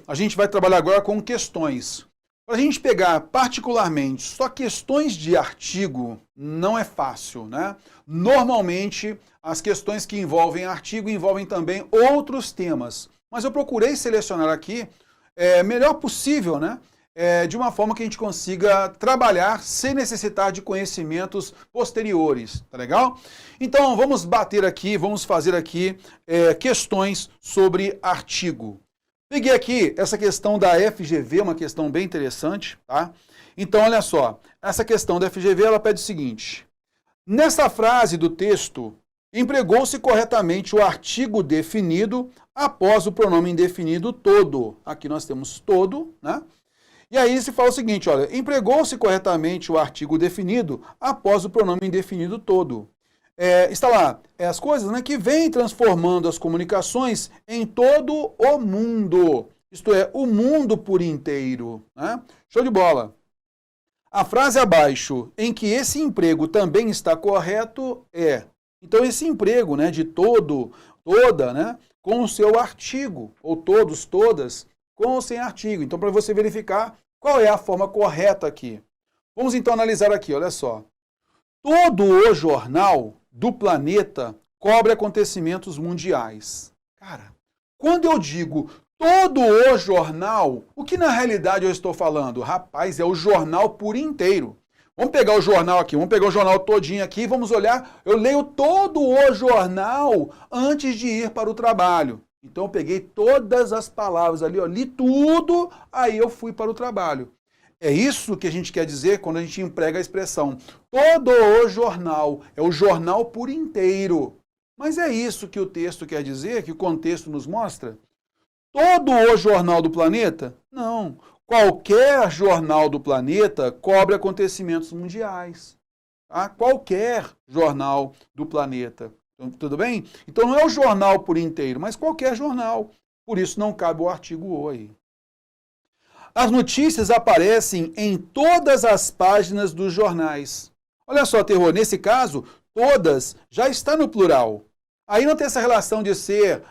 A gente vai trabalhar agora com questões. Para a gente pegar particularmente só questões de artigo, não é fácil, né? Normalmente, as questões que envolvem artigo envolvem também outros temas. Mas eu procurei selecionar aqui melhor possível, né? De uma forma que a gente consiga trabalhar sem necessitar de conhecimentos posteriores, tá legal? Então, vamos bater aqui, vamos fazer aqui questões sobre artigo. Peguei aqui essa questão da FGV, uma questão bem interessante, tá? Então, olha só, essa questão da FGV, ela pede o seguinte: nessa frase do texto, empregou-se corretamente o artigo definido após o pronome indefinido todo. Aqui nós temos todo, né? E aí se fala o seguinte, olha, empregou-se corretamente o artigo definido após o pronome indefinido todo. Está lá, as coisas, né, que vêm transformando as comunicações em todo o mundo. Isto é, o mundo por inteiro. Né? Show de bola. A frase abaixo, em que esse emprego também está correto, então esse emprego, né, de todo, toda, né, com o seu artigo, ou todos, todas, com ou sem artigo. Então, para você verificar qual é a forma correta aqui. Vamos então analisar aqui, olha só. Todo o jornal do planeta cobre acontecimentos mundiais. Cara, quando eu digo todo o jornal, o que na realidade eu estou falando? Rapaz, é o jornal por inteiro. Vamos pegar o jornal aqui, vamos pegar o jornal todinho aqui, vamos olhar, eu leio todo o jornal antes de ir para o trabalho. Então eu peguei todas as palavras ali, ó, li tudo, aí eu fui para o trabalho. É isso que a gente quer dizer quando a gente emprega a expressão todo o jornal, é o jornal por inteiro. Mas é isso que o texto quer dizer, que o contexto nos mostra? Todo o jornal do planeta? Não. Qualquer jornal do planeta cobre acontecimentos mundiais. Tá? Qualquer jornal do planeta. Tudo bem? Então não é o jornal por inteiro, mas qualquer jornal. Por isso não cabe o artigo O aí. As notícias aparecem em todas as páginas dos jornais. Olha só, Terror, nesse caso, todas já está no plural. Aí não tem essa relação de ser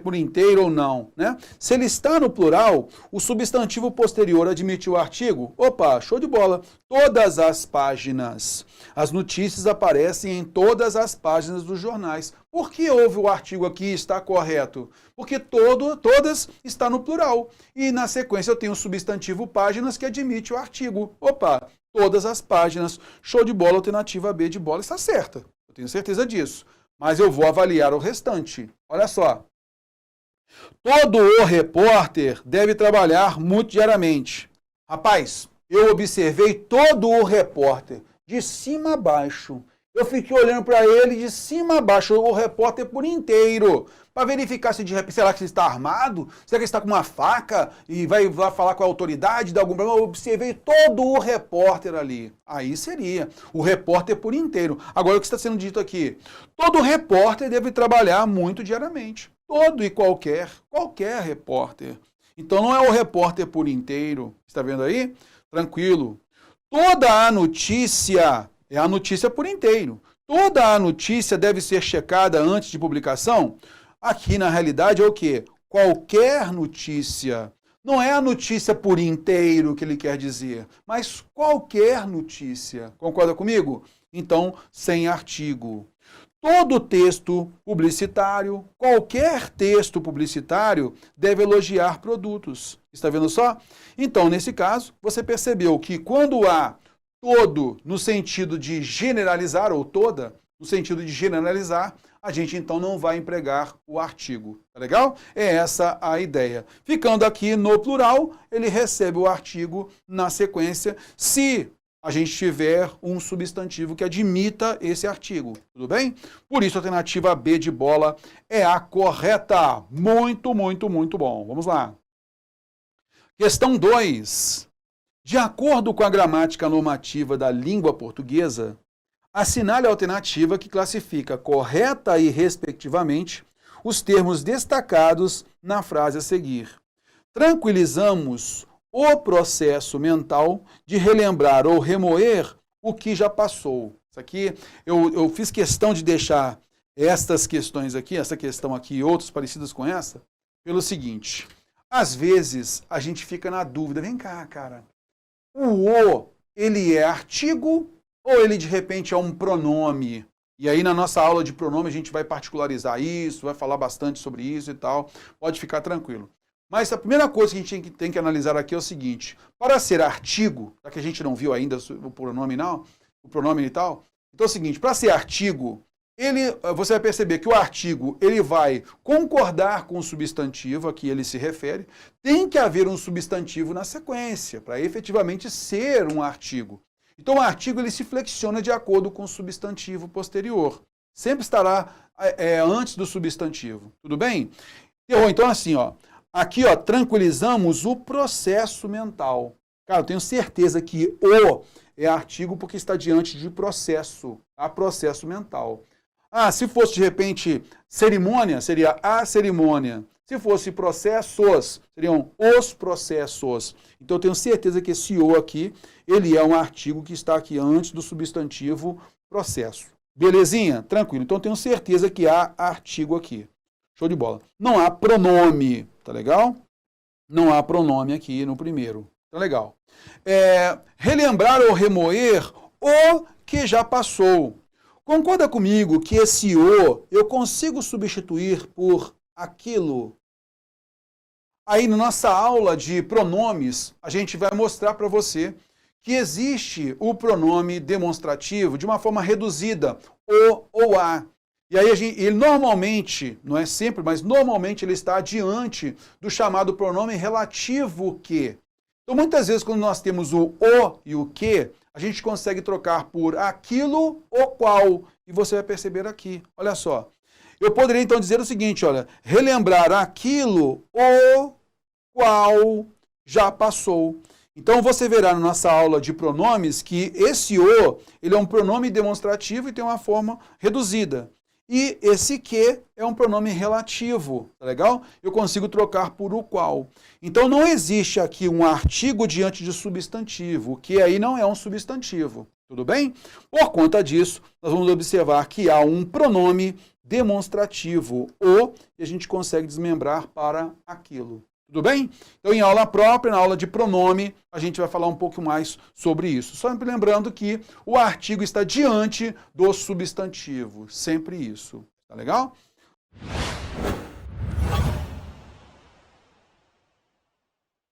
por inteiro ou não, né? Se ele está no plural, o substantivo posterior admite o artigo. Opa, show de bola. Todas as páginas. As notícias aparecem em todas as páginas dos jornais. Por que houve o artigo aqui está correto? Porque todas está no plural. E na sequência eu tenho o substantivo páginas que admite o artigo. Opa, todas as páginas. Show de bola, alternativa B de bola está certa. Eu tenho certeza disso. Mas eu vou avaliar o restante. Olha só. Todo o repórter deve trabalhar muito diariamente. Rapaz, eu observei todo o repórter, de cima a baixo. Eu fiquei olhando para ele de cima a baixo, o repórter por inteiro, para verificar se de repente, será que ele está armado? Será que ele está com uma faca e vai lá falar com a autoridade, dar algum problema? Eu observei todo o repórter ali. Aí seria o repórter por inteiro. Agora, o que está sendo dito aqui? Todo repórter deve trabalhar muito diariamente. Todo e qualquer repórter. Então, não é o repórter por inteiro. Está vendo aí? Tranquilo. Toda a notícia é a notícia por inteiro. Toda a notícia deve ser checada antes de publicação? Aqui, na realidade, é o quê? Qualquer notícia. Não é a notícia por inteiro que ele quer dizer, mas qualquer notícia. Concorda comigo? Então, sem artigo. Todo texto publicitário, qualquer texto publicitário, deve elogiar produtos. Está vendo só? Então, nesse caso, você percebeu que quando há todo no sentido de generalizar, ou toda no sentido de generalizar, a gente então não vai empregar o artigo. Tá legal? É essa a ideia. Ficando aqui no plural, ele recebe o artigo na sequência, se a gente tiver um substantivo que admita esse artigo. Tudo bem? Por isso, a alternativa B de bola é a correta. Muito, muito, muito bom. Vamos lá. Questão 2. De acordo com a gramática normativa da língua portuguesa, assinale a alternativa que classifica correta e respectivamente os termos destacados na frase a seguir. Tranquilizamos o processo mental de relembrar ou remoer o que já passou. Isso aqui, eu fiz questão de deixar estas questões aqui, essa questão aqui e outras parecidas com essa, pelo seguinte. Às vezes, a gente fica na dúvida, vem cá, cara, o ele é artigo ou ele de repente é um pronome? E aí na nossa aula de pronome a gente vai particularizar isso, vai falar bastante sobre isso e tal, pode ficar tranquilo. Mas a primeira coisa que a gente tem que analisar aqui é o seguinte, para ser artigo, já que a gente não viu ainda o pronome e tal, então é o seguinte, para ser artigo, você vai perceber que o artigo ele vai concordar com o substantivo a que ele se refere, tem que haver um substantivo na sequência, para efetivamente ser um artigo. Então o artigo ele se flexiona de acordo com o substantivo posterior. Sempre estará antes do substantivo. Tudo bem? Então assim, ó, aqui ó, tranquilizamos o processo mental. Cara, eu tenho certeza que o é artigo porque está diante de processo, a processo mental. Ah, se fosse de repente cerimônia, seria a cerimônia. Se fosse processos, seriam os processos. Então eu tenho certeza que esse o aqui, ele é um artigo que está aqui antes do substantivo processo. Belezinha? Tranquilo. Então eu tenho certeza que há artigo aqui. Show de bola. Não há pronome, tá legal? Não há pronome aqui no primeiro. Tá legal. Relembrar ou remoer o que já passou. Concorda comigo que esse o eu consigo substituir por aquilo? Aí na nossa aula de pronomes, a gente vai mostrar para você que existe o pronome demonstrativo de uma forma reduzida, o ou a. E aí ele normalmente, não é sempre, mas normalmente ele está diante do chamado pronome relativo que. Então muitas vezes quando nós temos o e o que, a gente consegue trocar por aquilo o qual. E você vai perceber aqui, olha só. Eu poderia então dizer o seguinte, olha, relembrar aquilo o qual já passou. Então você verá na nossa aula de pronomes que esse o, ele é um pronome demonstrativo e tem uma forma reduzida. E esse que é um pronome relativo, tá legal? Eu consigo trocar por o qual. Então não existe aqui um artigo diante de substantivo, que aí não é um substantivo, tudo bem? Por conta disso, nós vamos observar que há um pronome demonstrativo, o, e a gente consegue desmembrar para aquilo. Tudo bem? Então, em aula própria, na aula de pronome, a gente vai falar um pouco mais sobre isso. Sempre lembrando que o artigo está diante do substantivo. Sempre isso. Tá legal?